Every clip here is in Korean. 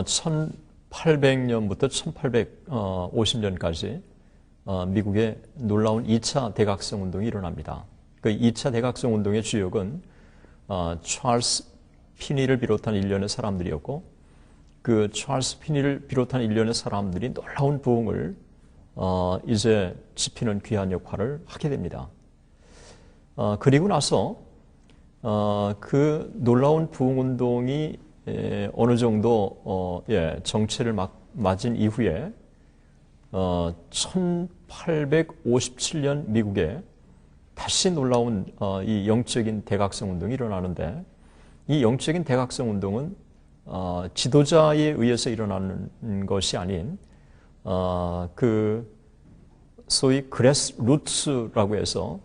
1800년부터 1850년까지 미국에 놀라운 2차 대각성 운동이 일어납니다. 그 2차 대각성 운동의 주역은 찰스 피니를 비롯한 일련의 사람들이었고, 그 찰스 피니를 비롯한 일련의 사람들이 놀라운 부흥을 이제 지피는 귀한 역할을 하게 됩니다. 그리고 나서 그 놀라운 부흥 운동이 어느 정도 정체를 맞은 이후에 1857년 미국에 다시 놀라운 이 영적인 대각성 운동이 일어나는데, 이 영적인 대각성 운동은 지도자에 의해서 일어나는 것이 아닌 그 소위 그레스 루트라고 해서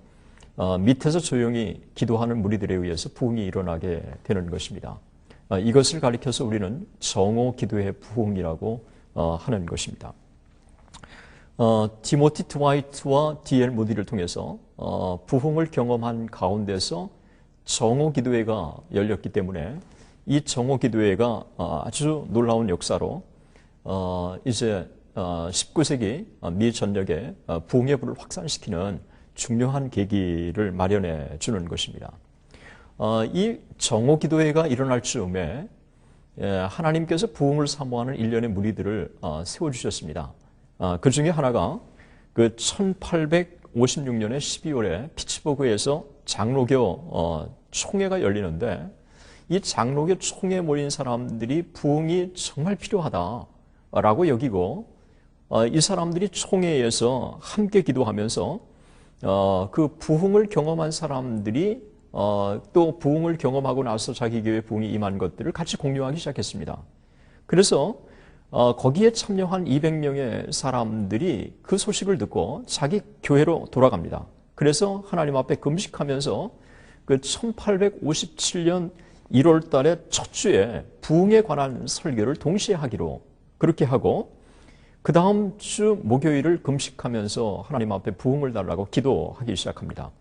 밑에서 조용히 기도하는 무리들에 의해서 부흥이 일어나게 되는 것입니다. 이것을 가리켜서 우리는 정오 기도의 부흥이라고 하는 것입니다. 티모티 트와이트와 D.L. 무디를 통해서 부흥을 경험한 가운데서 정오 기도회가 열렸기 때문에 이 정오 기도회가 아주 놀라운 역사로 이제 19세기 미 전역에 부흥의 불을 확산시키는 중요한 계기를 마련해 주는 것입니다. 이 정오 기도회가 일어날 즈음에 하나님께서 부흥을 사모하는 일련의 무리들을 세워주셨습니다. 그 중에 하나가 그 1856년에 12월에 피츠버그에서 장로교 총회가 열리는데, 이 장로교 총회에 모인 사람들이 부흥이 정말 필요하다라고 여기고, 이 사람들이 총회에서 함께 기도하면서 그 부흥을 경험한 사람들이 또 부흥을 경험하고 나서 자기 교회에 부흥이 임한 것들을 같이 공유하기 시작했습니다. 그래서 거기에 참여한 200명의 사람들이 그 소식을 듣고 자기 교회로 돌아갑니다. 그래서 하나님 앞에 금식하면서 그 1857년 1월 달에 첫 주에 부흥에 관한 설교를 동시에 하기로 그렇게 하고, 그 다음 주 목요일을 금식하면서 하나님 앞에 부흥을 달라고 기도하기 시작합니다.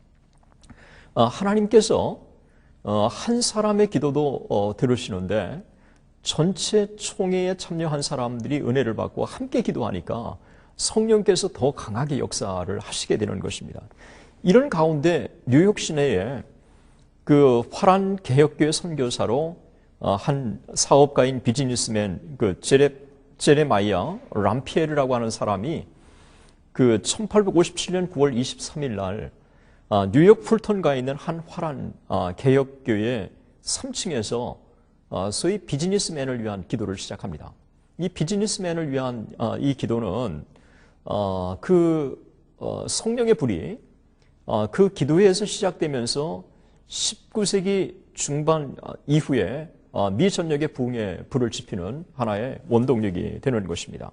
하나님께서 한 사람의 기도도 들으시는데, 전체 총회에 참여한 사람들이 은혜를 받고 함께 기도하니까 성령께서 더 강하게 역사를 하시게 되는 것입니다. 이런 가운데 뉴욕 시내에 그 화란 개혁교회 선교사로 한 사업가인 비즈니스맨 그 제레마이아 람피에르라고 하는 사람이 그 1857년 9월 23일 날 뉴욕 풀턴가에 있는 한 화란 개혁교회 3층에서 소위 비즈니스맨을 위한 기도를 시작합니다. 이 비즈니스맨을 위한 이 기도는 성령의 불이 그 기도회에서 시작되면서 19세기 중반 이후에 미 전역의 부흥의 불을 지피는 하나의 원동력이 되는 것입니다.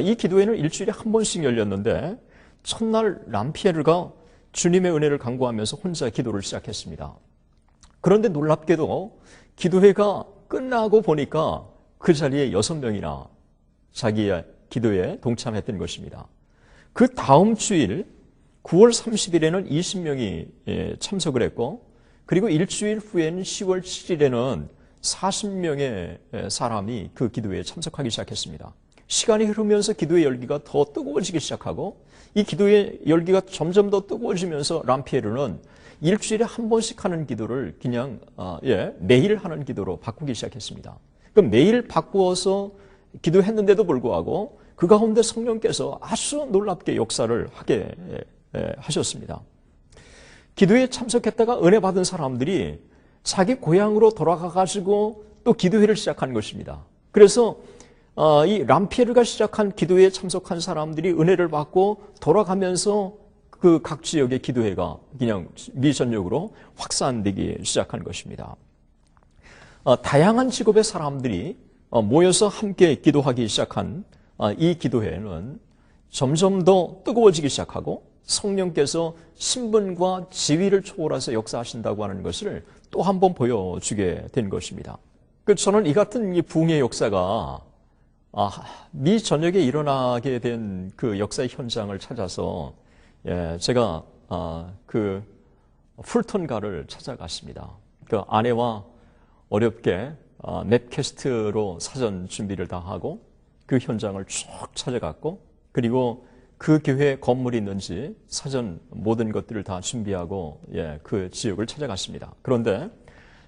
이 기도회는 일주일에 한 번씩 열렸는데, 첫날 람피에르가 주님의 은혜를 간구하면서 혼자 기도를 시작했습니다. 그런데 놀랍게도 기도회가 끝나고 보니까 그 자리에 6명이나 자기의 기도에 동참했던 것입니다. 그 다음 주일 9월 30일에는 20명이 참석을 했고, 그리고 일주일 후에는 10월 7일에는 40명의 사람이 그 기도회에 참석하기 시작했습니다. 시간이 흐르면서 기도의 열기가 더 뜨거워지기 시작하고, 이 기도의 열기가 점점 더 뜨거워지면서 람피에르는 일주일에 한 번씩 하는 기도를 그냥 매일 하는 기도로 바꾸기 시작했습니다. 그럼 매일 바꾸어서 기도했는데도 불구하고 그 가운데 성령께서 아주 놀랍게 역사를 하게 하셨습니다. 기도에 참석했다가 은혜 받은 사람들이 자기 고향으로 돌아가가지고 또 기도회를 시작한 것입니다. 그래서 이 람피에르가 시작한 기도회에 참석한 사람들이 은혜를 받고 돌아가면서 그 각 지역의 기도회가 그냥 미 전역으로 확산되기 시작한 것입니다. 다양한 직업의 사람들이 모여서 함께 기도하기 시작한 이 기도회는 점점 더 뜨거워지기 시작하고, 성령께서 신분과 지위를 초월해서 역사하신다고 하는 것을 또 한 번 보여주게 된 것입니다. 저는 이 같은 이 부흥의 역사가 미 전역에 일어나게 된 그 역사의 현장을 찾아서 제가 그 풀턴가를 찾아갔습니다. 그 아내와 어렵게 맵캐스트로 사전 준비를 다 하고 그 현장을 쭉 찾아갔고 그리고 그 교회 건물이 있는지 사전 모든 것들을 다 준비하고 그 지역을 찾아갔습니다. 그런데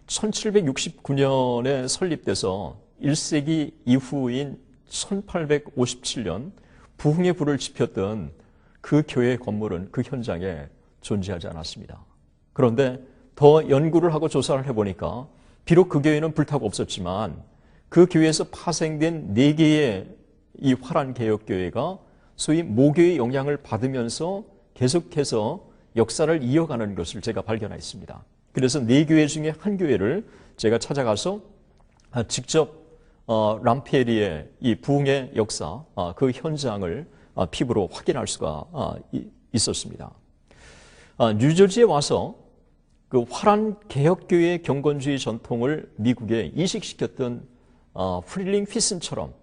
1769년에 설립돼서 1세기 이후인 1857년 부흥의 불을 지폈던 그 교회 건물은 그 현장에 존재하지 않았습니다. 그런데 더 연구를 하고 조사를 해보니까 비록 그 교회는 불타고 없었지만 그 교회에서 파생된 4개의 이 화란 개혁교회가 소위 모교의 영향을 받으면서 계속해서 역사를 이어가는 것을 제가 발견했습니다. 그래서 4교회 중에 한 교회를 제가 찾아가서 직접 람피에리의 이 부흥의 역사, 그 현장을 피부로 확인할 수가 있었습니다. 뉴저지에 와서 그 화란 개혁교회의 경건주의 전통을 미국에 이식시켰던 프릴링 휘슨처럼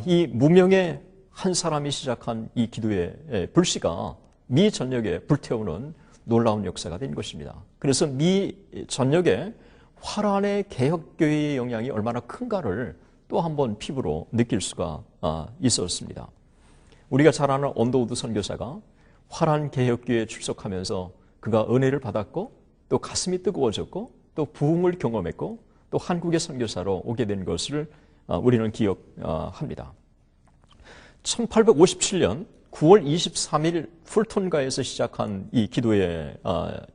이 무명의 한 사람이 시작한 이 기도의 불씨가 미 전역에 불태우는 놀라운 역사가 된 것입니다. 그래서 미 전역에 화란의 개혁교회의 영향이 얼마나 큰가를 또 한 번 피부로 느낄 수가 있었습니다. 우리가 잘 아는 언더우드 선교사가 화란 개혁교회에 출석하면서 그가 은혜를 받았고 또 가슴이 뜨거워졌고 또 부흥을 경험했고 또 한국의 선교사로 오게 된 것을 우리는 기억합니다. 1857년 9월 23일 풀톤가에서 시작한 이 기도의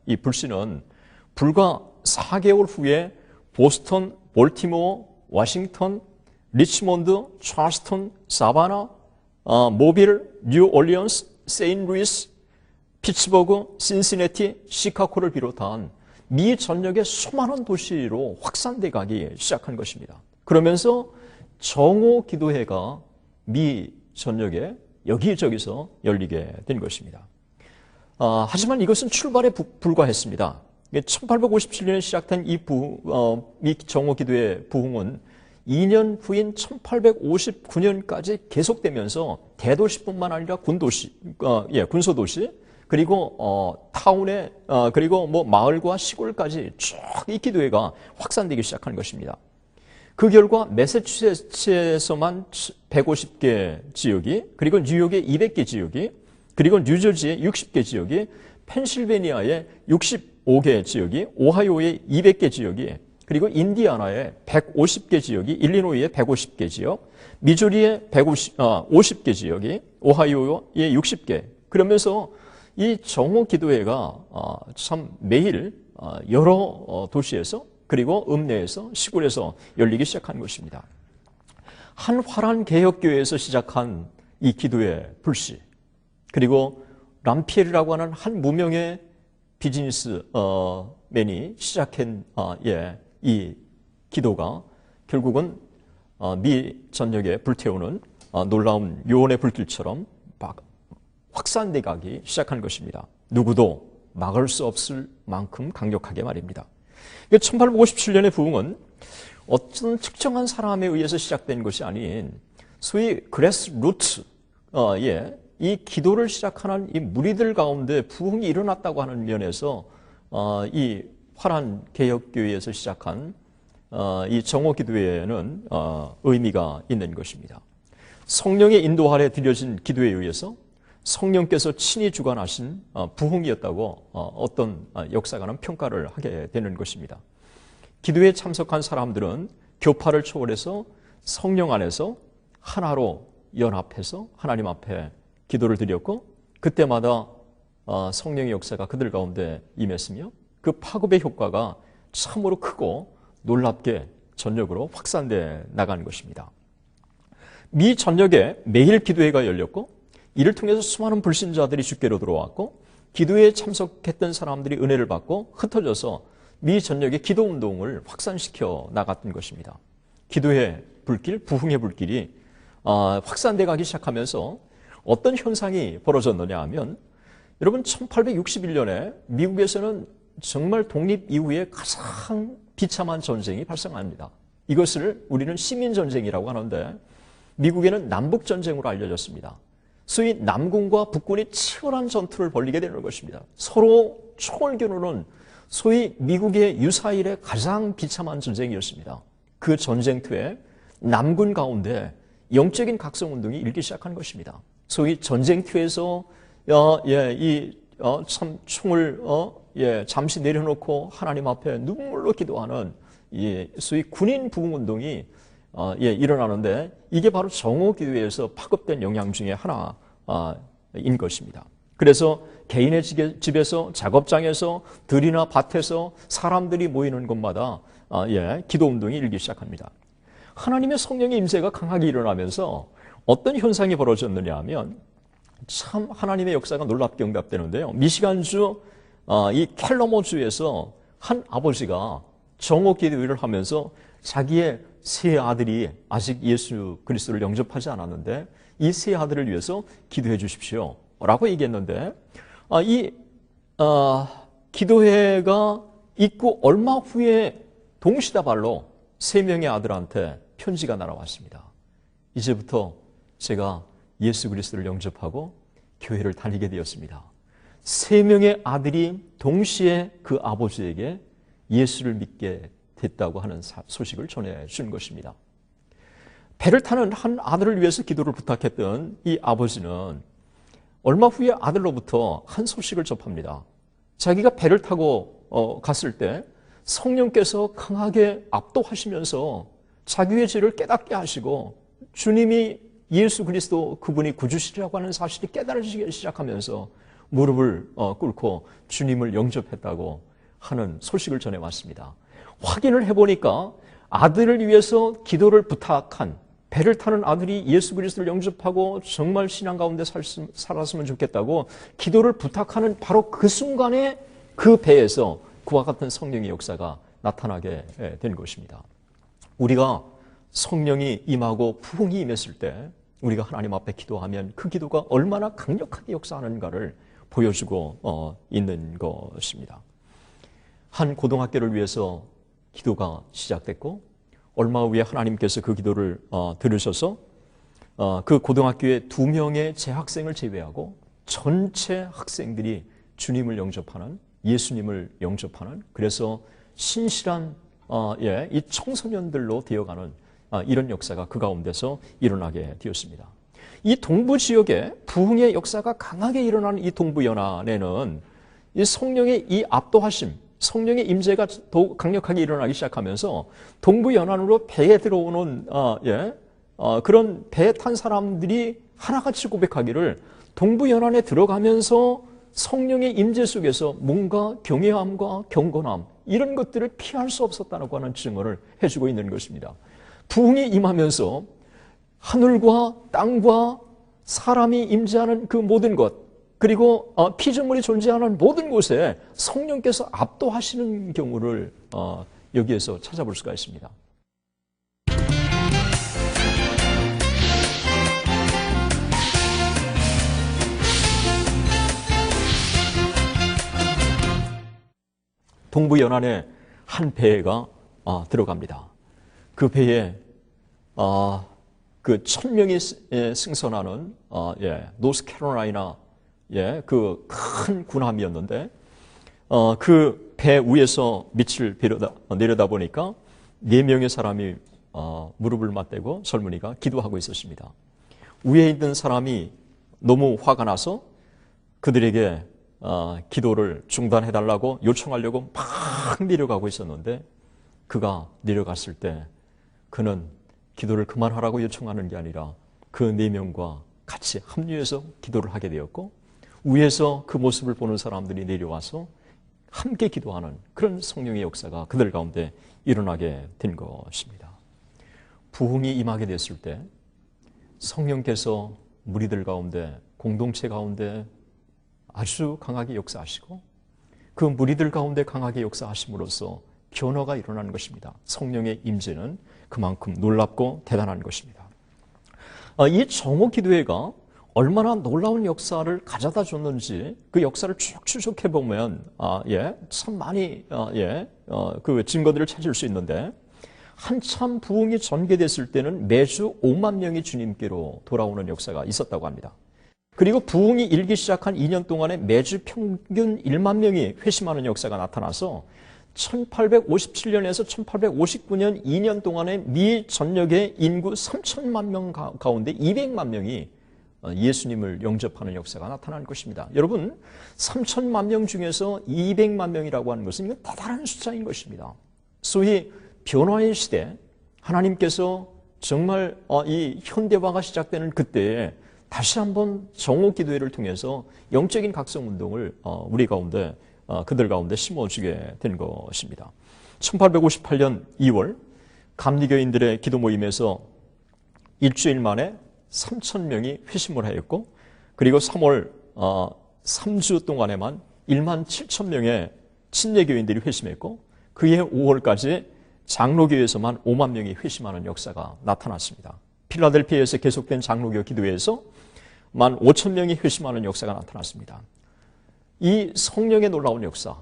이 불씨는 불과 4개월 후에 보스턴, 볼티모어, 워싱턴, 리치몬드, 찰스턴, 사바나, 모빌, 뉴올리언스, 세인루이스, 피츠버그, 신시내티, 시카고를 비롯한 미 전역의 수많은 도시로 확산돼 가기 시작한 것입니다. 그러면서 정오 기도회가 미 전역에 여기저기서 열리게 된 것입니다. 하지만 이것은 출발에 불과했습니다. 1857년에 시작된 이 정오 기도회 부흥은 2년 후인 1859년까지 계속되면서 대도시뿐만 아니라 군소도시 그리고 타운에 그리고 마을과 시골까지 쭉 이 기도회가 확산되기 시작한 것입니다. 그 결과 매사추세츠에서만 150개 지역이, 그리고 뉴욕에 200개 지역이, 그리고 뉴저지에 60개 지역이, 펜실베니아에 65개 지역이, 오하이오에 200개 지역이, 그리고 인디아나에 150개 지역이, 일리노이에 150개 지역, 미주리에 50개 지역이, 오하이오에 60개. 그러면서 이 정오 기도회가 참 매일 여러 도시에서 그리고 읍내에서 시골에서 열리기 시작한 것입니다. 한 화란 개혁교회에서 시작한 이 기도의 불씨, 그리고 람피엘이라고 하는 한 무명의 비즈니스맨이 시작한 이 기도가 결국은 미 전역에 불태우는 놀라운 요원의 불길처럼 확산돼 가기 시작한 것입니다. 누구도 막을 수 없을 만큼 강력하게 말입니다. 1857년의 부흥은 어떤 특정한 사람에 의해서 시작된 것이 아닌 소위 그래스 루트의 이 기도를 시작하는 이 무리들 가운데 부흥이 일어났다고 하는 면에서 이 화란 개혁교회에서 시작한 이 정오 기도회는 의미가 있는 것입니다. 성령의 인도 아래 드려진 기도에 의해서 성령께서 친히 주관하신 부흥이었다고 어떤 역사가는 평가를 하게 되는 것입니다. 기도에 참석한 사람들은 교파를 초월해서 성령 안에서 하나로 연합해서 하나님 앞에 기도를 드렸고, 그때마다 성령의 역사가 그들 가운데 임했으며 그 파급의 효과가 참으로 크고 놀랍게 전역으로 확산돼 나간 것입니다. 미 전역에 매일 기도회가 열렸고, 이를 통해서 수많은 불신자들이 주께로 들어왔고, 기도회에 참석했던 사람들이 은혜를 받고 흩어져서 미 전역의 기도운동을 확산시켜 나갔던 것입니다. 기도의 불길, 부흥의 불길이 확산돼 가기 시작하면서 어떤 현상이 벌어졌느냐 하면, 여러분 1861년에 미국에서는 정말 독립 이후에 가장 비참한 전쟁이 발생합니다. 이것을 우리는 시민전쟁이라고 하는데 미국에는 남북전쟁으로 알려졌습니다. 소위 남군과 북군이 치열한 전투를 벌이게 되는 것입니다. 서로 총을 겨누는 소위 미국의 유사일의 가장 비참한 전쟁이었습니다. 그 전쟁터에 남군 가운데 영적인 각성운동이 일기 시작한 것입니다. 소위 전쟁터에서 참 총을 잠시 내려놓고 하나님 앞에 눈물로 기도하는 소위 군인 부흥운동이 일어나는데 이게 바로 정오기도회에서 파급된 영향 중에 하나인 것입니다. 그래서 개인의 집에서, 작업장에서, 들이나 밭에서 사람들이 모이는 곳마다 기도운동이 일기 시작합니다. 하나님의 성령의 임재가 강하게 일어나면서 어떤 현상이 벌어졌느냐 하면 참 하나님의 역사가 놀랍게 응답되는데요. 미시간주 이 캘러모주에서 한 아버지가 정오기도회를 하면서 자기의 세 아들이 아직 예수 그리스도를 영접하지 않았는데 이 세 아들을 위해서 기도해 주십시오 라고 얘기했는데 이 기도회가 있고 얼마 후에 동시다발로 세 명의 아들한테 편지가 날아왔습니다. 이제부터 제가 예수 그리스도를 영접하고 교회를 다니게 되었습니다. 세 명의 아들이 동시에 그 아버지에게 예수를 믿게 됐다고 하는 소식을 전해준 것입니다. 배를 타는 한 아들을 위해서 기도를 부탁했던 이 아버지는 얼마 후에 아들로부터 한 소식을 접합니다. 자기가 배를 타고 갔을 때 성령께서 강하게 압도하시면서 자기의 죄를 깨닫게 하시고 주님이 예수 그리스도 그분이 구주시라고 하는 사실이 깨달아지기 시작하면서 무릎을 꿇고 주님을 영접했다고 하는 소식을 전해왔습니다. 확인을 해보니까 아들을 위해서 기도를 부탁한 배를 타는 아들이 예수 그리스도를 영접하고 정말 신앙 가운데 살았으면 좋겠다고 기도를 부탁하는 바로 그 순간에 그 배에서 그와 같은 성령의 역사가 나타나게 된 것입니다. 우리가 성령이 임하고 부흥이 임했을 때 우리가 하나님 앞에 기도하면 그 기도가 얼마나 강력하게 역사하는가를 보여주고 있는 것입니다. 한 고등학교를 위해서 기도가 시작됐고 얼마 후에 하나님께서 그 기도를 들으셔서 그 고등학교에 2명의 재학생을 제외하고 전체 학생들이 주님을 영접하는 예수님을 영접하는 그래서 신실한 이 청소년들로 되어가는 이런 역사가 그 가운데서 일어나게 되었습니다. 이 동부 지역에 부흥의 역사가 강하게 일어나는 이 동부 연안에는 이 성령의 이 압도하심, 성령의 임재가 더욱 강력하게 일어나기 시작하면서 동부 연안으로 배에 들어오는 그런 배에 탄 사람들이 하나같이 고백하기를 동부 연안에 들어가면서 성령의 임재 속에서 뭔가 경외함과 경건함 이런 것들을 피할 수 없었다고 하는 증언을 해주고 있는 것입니다. 부흥이 임하면서 하늘과 땅과 사람이 임재하는 그 모든 것 그리고 피조물이 존재하는 모든 곳에 성령께서 압도하시는 경우를 여기에서 찾아볼 수가 있습니다. 동부 연안에 한 배가 들어갑니다. 그 배에 그 1000명이 승선하는 노스캐롤라이나 그 큰 군함이었는데 그 배 위에서 밑을 내려다 보니까 4명의 사람이 무릎을 맞대고 젊은이가 기도하고 있었습니다. 위에 있는 사람이 너무 화가 나서 그들에게 기도를 중단해달라고 요청하려고 막 내려가고 있었는데 그가 내려갔을 때 그는 기도를 그만하라고 요청하는 게 아니라 그 4명과 같이 합류해서 기도를 하게 되었고 위에서 그 모습을 보는 사람들이 내려와서 함께 기도하는 그런 성령의 역사가 그들 가운데 일어나게 된 것입니다. 부흥이 임하게 됐을 때 성령께서 무리들 가운데 공동체 가운데 아주 강하게 역사하시고 그 무리들 가운데 강하게 역사하심으로써 변화가 일어나는 것입니다. 성령의 임재는 그만큼 놀랍고 대단한 것입니다. 이 정오 기도회가 얼마나 놀라운 역사를 가져다 줬는지 그 역사를 쭉 추적해 보면 참 많이 그 증거들을 찾을 수 있는데 한참 부흥이 전개됐을 때는 매주 5만 명이 주님께로 돌아오는 역사가 있었다고 합니다. 그리고 부흥이 일기 시작한 2년 동안에 매주 평균 1만 명이 회심하는 역사가 나타나서 1857년에서 1859년 2년 동안에 미 전역의 인구 3천만 명 가운데 200만 명이 예수님을 영접하는 역사가 나타나는 것입니다. 여러분, 3천만 명 중에서 200만 명이라고 하는 것은 이건 대단한 숫자인 것입니다. 소위 변화의 시대, 하나님께서 정말 이 현대화가 시작되는 그때에 다시 한번 정오 기도회를 통해서 영적인 각성운동을 우리 가운데 그들 가운데 심어주게 된 것입니다. 1858년 2월 감리교인들의 기도 모임에서 일주일 만에 3,000명이 회심을 하였고, 그리고 3월 3주 동안에만 1만 7천 명의 친례교인들이 회심했고, 그해 5월까지 장로교에서만 5만 명이 회심하는 역사가 나타났습니다. 필라델피아에서 계속된 장로교 기도회에서 1만 5천 명이 회심하는 역사가 나타났습니다. 이 성령의 놀라운 역사,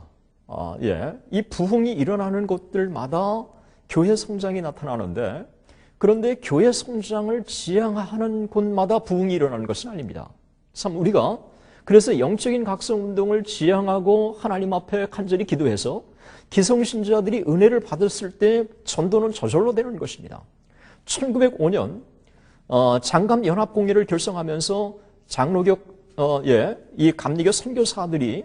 이 부흥이 일어나는 곳들마다 교회 성장이 나타나는데, 그런데 교회 성장을 지향하는 곳마다 부흥이 일어나는 것은 아닙니다. 참 우리가 그래서 영적인 각성운동을 지향하고 하나님 앞에 간절히 기도해서 기성신자들이 은혜를 받았을 때 전도는 저절로 되는 것입니다. 1905년 장감연합공회를 결성하면서 장로교 이 감리교 선교사들이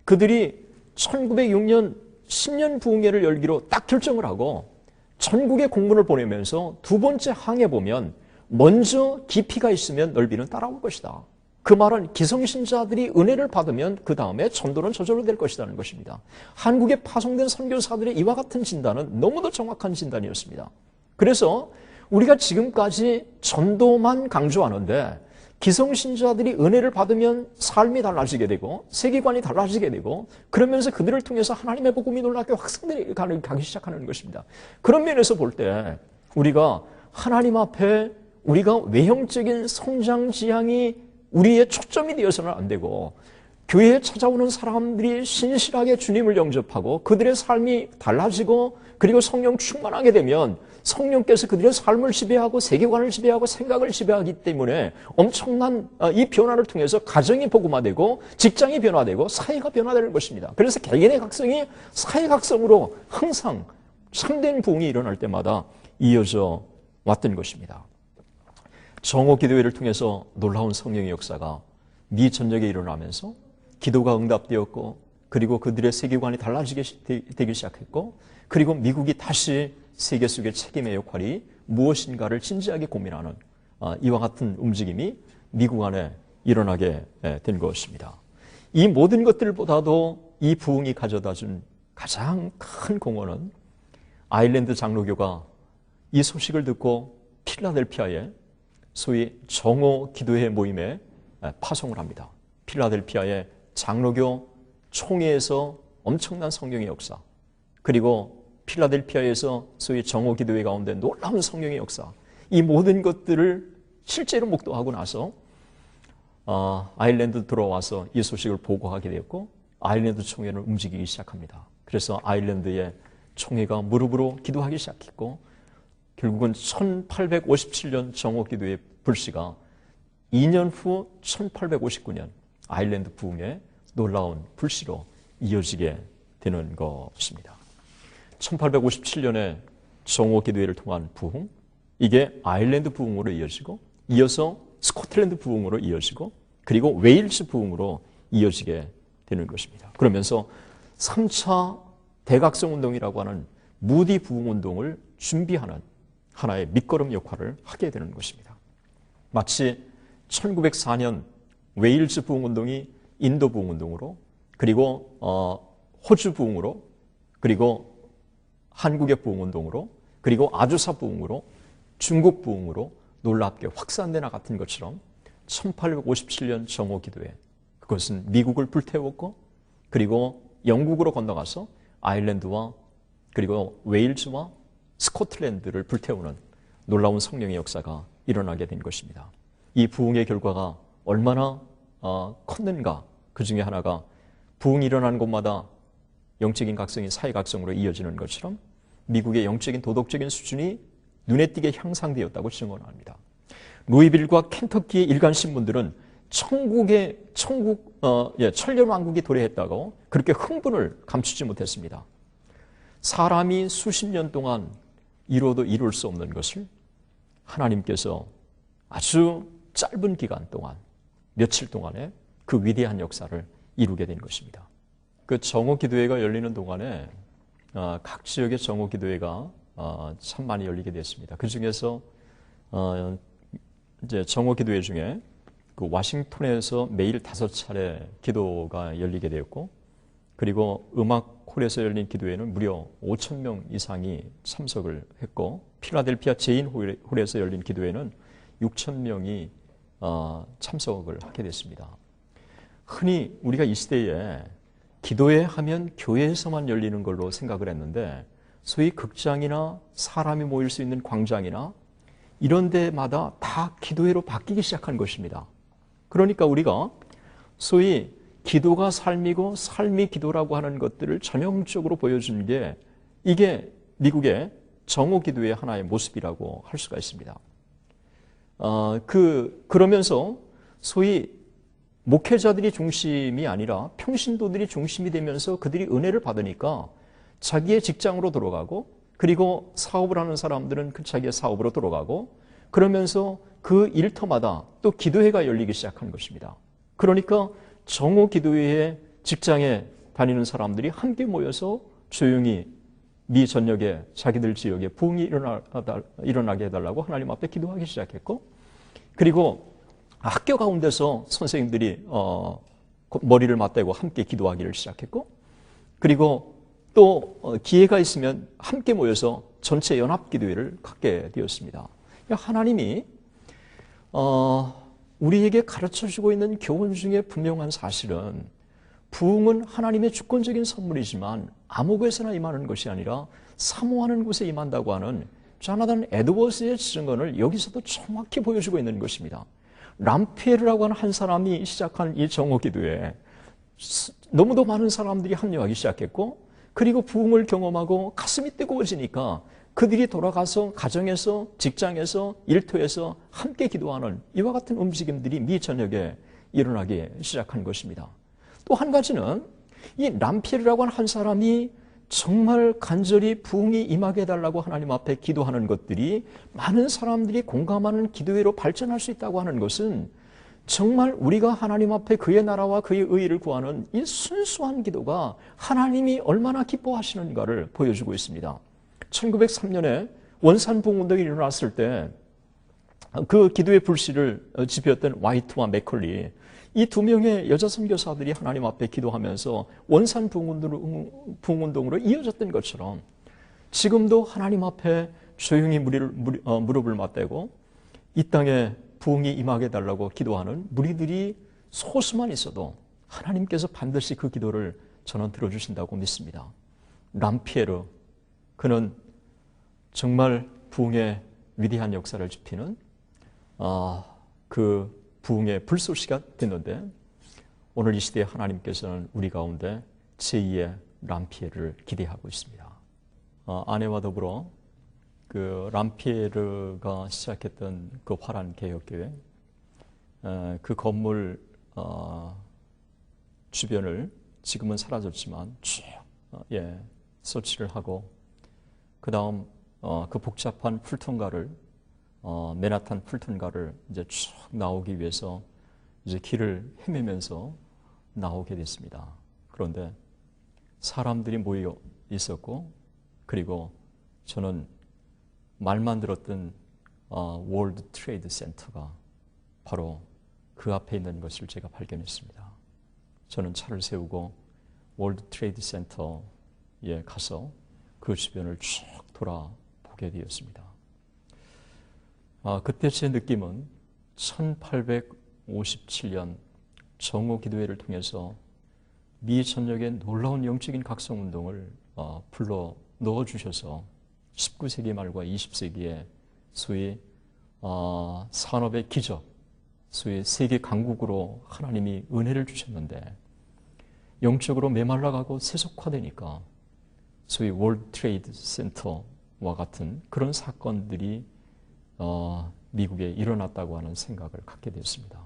그들이 1906년 10년 부흥회를 열기로 딱 결정을 하고 전국에 공문을 보내면서 두 번째 항에 보면 먼저 깊이가 있으면 넓이는 따라올 것이다. 그 말은 기성신자들이 은혜를 받으면 그 다음에 전도는 저절로 될 것이라는 것입니다. 한국에 파송된 선교사들의 이와 같은 진단은 너무도 정확한 진단이었습니다. 그래서 우리가 지금까지 전도만 강조하는데 기성신자들이 은혜를 받으면 삶이 달라지게 되고 세계관이 달라지게 되고 그러면서 그들을 통해서 하나님의 복음이 놀랍게 확산되기 시작하는 것입니다. 그런 면에서 볼 때 우리가 하나님 앞에 우리가 외형적인 성장 지향이 우리의 초점이 되어서는 안 되고 교회에 찾아오는 사람들이 신실하게 주님을 영접하고 그들의 삶이 달라지고 그리고 성령 충만하게 되면 성령께서 그들의 삶을 지배하고 세계관을 지배하고 생각을 지배하기 때문에 엄청난 이 변화를 통해서 가정이 복음화되고 직장이 변화되고 사회가 변화되는 것입니다. 그래서 개인의 각성이 사회 각성으로 항상 참된 부흥이 일어날 때마다 이어져 왔던 것입니다. 정오 기도회를 통해서 놀라운 성령의 역사가 미 전역에 일어나면서 기도가 응답되었고 그리고 그들의 세계관이 달라지게 되기 시작했고 그리고 미국이 다시 세계 속의 책임의 역할이 무엇인가를 진지하게 고민하는 이와 같은 움직임이 미국 안에 일어나게 된 것입니다. 이 모든 것들보다도 이 부흥이 가져다준 가장 큰 공헌은 아일랜드 장로교가 이 소식을 듣고 필라델피아에 소위 정오 기도회 모임에 파송을 합니다. 필라델피아의 장로교 총회에서 엄청난 성령의 역사, 그리고 필라델피아에서 소위 정오 기도회 가운데 놀라운 성령의 역사, 이 모든 것들을 실제로 목도하고 나서 아일랜드 들어와서 이 소식을 보고하게 되었고 아일랜드 총회는 움직이기 시작합니다. 그래서 아일랜드의 총회가 무릎으로 기도하기 시작했고 결국은 1857년 정오 기도의 불씨가 2년 후 1859년 아일랜드 부흥의 놀라운 불씨로 이어지게 되는 것입니다. 1857년에 정오 기도회를 통한 부흥, 이게 아일랜드 부흥으로 이어지고 이어서 스코틀랜드 부흥으로 이어지고 그리고 웨일스 부흥으로 이어지게 되는 것입니다. 그러면서 3차 대각성운동이라고 하는 무디 부흥운동을 준비하는 하나의 밑거름 역할을 하게 되는 것입니다. 마치 1904년 웨일스 부흥운동이 인도 부흥운동으로 그리고 호주 부흥으로 그리고 한국의 부흥운동으로 그리고 아주사 부흥으로 중국 부흥으로 놀랍게 확산되나 같은 것처럼 1857년 정오 기도회, 그것은 미국을 불태웠고 그리고 영국으로 건너가서 아일랜드와 그리고 웨일즈와 스코틀랜드를 불태우는 놀라운 성령의 역사가 일어나게 된 것입니다. 이 부흥의 결과가 얼마나 컸는가, 그 중에 하나가 부흥이 일어나는 곳마다 영적인 각성이 사회 각성으로 이어지는 것처럼 미국의 영적인 도덕적인 수준이 눈에 띄게 향상되었다고 증언합니다. 루이빌과 켄터키의 일간 신문들은 천년왕국이 도래했다고 그렇게 흥분을 감추지 못했습니다. 사람이 수십 년 동안 이루어도 이룰 수 없는 것을 하나님께서 아주 짧은 기간 동안, 며칠 동안에 그 위대한 역사를 이루게 된 것입니다. 그 정오기도회가 열리는 동안에 각 지역의 정오기도회가 참 많이 열리게 됐습니다. 그 중에서 이제 정오기도회 중에 그 워싱턴에서 매일 5차례 기도가 열리게 되었고, 그리고 음악홀에서 열린 기도회는 무려 5,000명 이상이 참석을 했고, 필라델피아 제인홀에서 열린 기도회는 6,000명이 참석을 하게 됐습니다. 흔히 우리가 이 시대에 기도회 하면 교회에서만 열리는 걸로 생각을 했는데, 소위 극장이나 사람이 모일 수 있는 광장이나 이런 데마다 다 기도회로 바뀌기 시작한 것입니다. 그러니까 우리가 소위 기도가 삶이고 삶이 기도라고 하는 것들을 전형적으로 보여준 게 이게 미국의 정오기도의 하나의 모습이라고 할 수가 있습니다. 그러면서 소위 목회자들이 중심이 아니라 평신도들이 중심이 되면서 그들이 은혜를 받으니까 자기의 직장으로 돌아가고, 그리고 사업을 하는 사람들은 그 자기의 사업으로 돌아가고, 그러면서 그 일터마다 또 기도회가 열리기 시작한 것입니다. 그러니까 정오 기도회에 직장에 다니는 사람들이 함께 모여서 조용히 미 전역에 자기들 지역에 부흥이 일어나게 해달라고 하나님 앞에 기도하기 시작했고, 그리고 학교 가운데서 선생님들이 머리를 맞대고 함께 기도하기를 시작했고, 그리고 또 기회가 있으면 함께 모여서 전체 연합 기도회를 갖게 되었습니다. 하나님이 우리에게 가르쳐주고 있는 교훈 중에 분명한 사실은, 부흥은 하나님의 주권적인 선물이지만 아무 곳에나 임하는 것이 아니라 사모하는 곳에 임한다고 하는 조나단 에드워스의 증언을 여기서도 정확히 보여주고 있는 것입니다. 람피에르라고 하는 한 사람이 시작한 이 정오기도회에 너무도 많은 사람들이 합류하기 시작했고, 그리고 부흥을 경험하고 가슴이 뜨거워지니까 그들이 돌아가서 가정에서, 직장에서, 일터에서 함께 기도하는 이와 같은 움직임들이 미 전역에 일어나기 시작한 것입니다. 또 한 가지는 이 람피에르라고 하는 한 사람이 정말 간절히 부흥이 임하게 해달라고 하나님 앞에 기도하는 것들이 많은 사람들이 공감하는 기도회로 발전할 수 있다고 하는 것은, 정말 우리가 하나님 앞에 그의 나라와 그의 의의를 구하는 이 순수한 기도가 하나님이 얼마나 기뻐하시는가를 보여주고 있습니다. 1903년에 원산부흥운동이 일어났을 때 그 기도의 불씨를 지폈던 와이트와 맥컬리, 이 두 명의 여자 선교사들이 하나님 앞에 기도하면서 원산부흥운동으로 이어졌던 것처럼, 지금도 하나님 앞에 조용히 무릎을 맞대고 이 땅에 부흥이 임하게 해달라고 기도하는 무리들이 소수만 있어도 하나님께서 반드시 그 기도를 저는 들어주신다고 믿습니다. 람피에르, 그는 정말 부흥의 위대한 역사를 지피는 그 부흥의 불쏘시가 됐는데, 오늘 이 시대에 하나님께서는 우리 가운데 제2의 람피에르를 기대하고 있습니다. 아내와 더불어 그 람피에르가 시작했던 그 화란 개혁교회, 그 건물 주변을 지금은 사라졌지만 쭉 설치를 하고, 그 다음 그 복잡한 풀턴가를 맨하탄 풀턴가를 이제 쭉 나오기 위해서 이제 길을 헤매면서 나오게 됐습니다. 그런데 사람들이 모여 있었고, 그리고 저는 말만 들었던 월드 트레이드 센터가 바로 그 앞에 있는 것을 제가 발견했습니다. 저는 차를 세우고 월드 트레이드 센터에 가서 그 주변을 쭉 돌아보게 되었습니다. 그때 제 느낌은 1857년 정오 기도회를 통해서 미 전역에 놀라운 영적인 각성운동을 불러 넣어주셔서 19세기 말과 20세기에 소위 산업의 기적, 소위 세계 강국으로 하나님이 은혜를 주셨는데, 영적으로 메말라가고 세속화되니까 소위 월드 트레이드 센터와 같은 그런 사건들이 미국에 일어났다고 하는 생각을 갖게 됐습니다.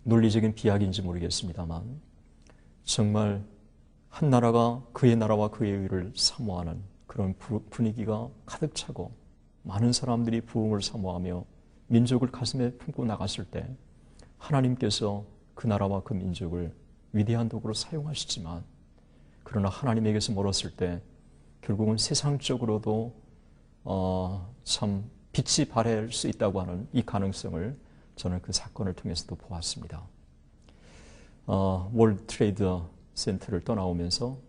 논리적인 비약인지 모르겠습니다만 정말 한 나라가 그의 나라와 그의 의를 사모하는 그런 분위기가 가득 차고 많은 사람들이 부흥을 사모하며 민족을 가슴에 품고 나갔을 때 하나님께서 그 나라와 그 민족을 위대한 도구로 사용하시지만 그러나 하나님에게서 멀었을 때 결국은 세상적으로도 참 빛이 발할 수 있다고 하는 이 가능성을 저는 그 사건을 통해서도 보았습니다. 월드 트레이드 센터를 떠나오면서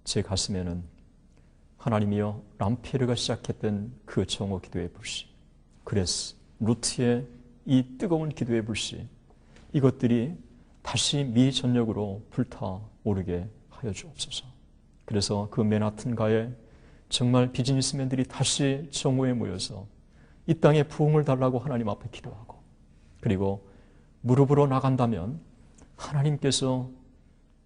제 가슴에는 하나님이여 람피에르가 시작했던 그 정오 기도의 불씨, 그레스, 루트의 이 뜨거운 기도의 불씨, 이것들이 다시 미전력으로 불타오르게 하여 주옵소서. 그래서 그 맨하튼가에 정말 비즈니스맨들이 다시 정오에 모여서 이 땅에 부흥을 달라고 하나님 앞에 기도하고 그리고 무릎으로 나간다면 하나님께서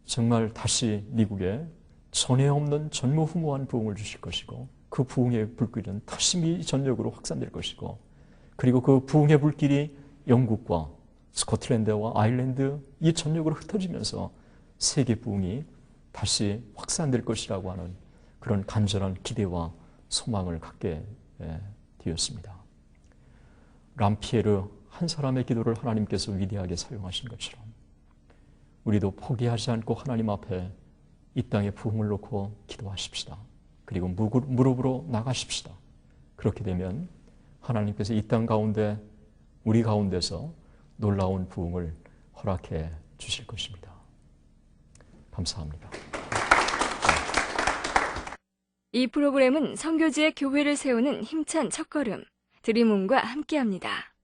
정말 다시 미국에 전에 없는 전무후무한 부흥을 주실 것이고 그 부흥의 불길은 다시 미전력으로 확산될 것이고 그리고 그 부흥의 불길이 영국과 스코틀랜드와 아일랜드 이 전역으로 흩어지면서 세계 부흥이 다시 확산될 것이라고 하는 그런 간절한 기대와 소망을 갖게 되었습니다. 람피에르 한 사람의 기도를 하나님께서 위대하게 사용하신 것처럼 우리도 포기하지 않고 하나님 앞에 이 땅에 부흥을 놓고 기도하십시다. 그리고 무릎으로 나가십시다. 그렇게 되면 하나님께서 이 땅 가운데 우리 가운데서 놀라운 부흥을 허락해 주실 것입니다. 감사합니다. 이 프로그램은 선교지의 교회를 세우는 힘찬 첫걸음 드림온과 함께합니다.